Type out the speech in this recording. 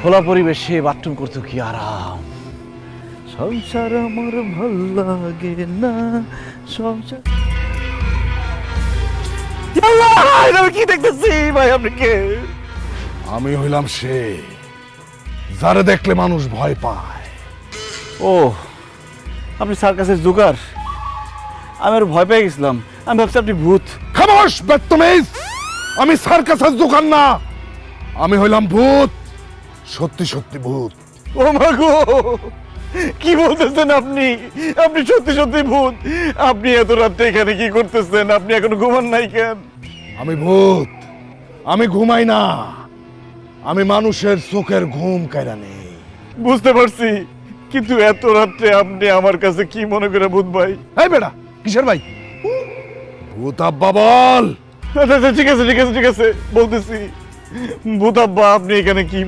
খোলা পরিবেশে বাথরুম করতে কি আরাম। সংসার আমার ভাল লাগে না, সংসার। আমি কি দেখতেছি ভাই? আপনি কে? আমি হইলাম সে যারে দেখলে মানুষ ভয় পায়। ও, আপনি সার্কাসের জোকার। আমি আর ভয় পেয়ে গেছিলাম। আমি ভাবছি আপনি ভূত। খামোশ বদতমিজ! আমি সার্কাসের দোকান না, আমি হইলাম ভূত, সত্যি সত্যি ভূত। ও মা গো, কি বলতেছেন আপনি? আপনি সত্যি সত্যি ভূত? আপনি এত রাত্রে এখানে কি করতেছেন? আপনি এখন ঘুমান নাই কেন? আমি ভূত, আমি ঘুমাই না, আমি মানুষের চোখের ঘুম কেড়ে নেই। বুঝতে পারছি, কিন্তু এত রাত্রে আপনি আমার কাছে কি মনে করে ভূত ভাই? এই বেটা, কিসের ভাই? ভূত আব্বা বল। আচ্ছা আচ্ছা, ঠিক আছে ঠিক আছে ঠিক আছে, বলতেছি। ভূত আব্বা, আপনি এখানে কি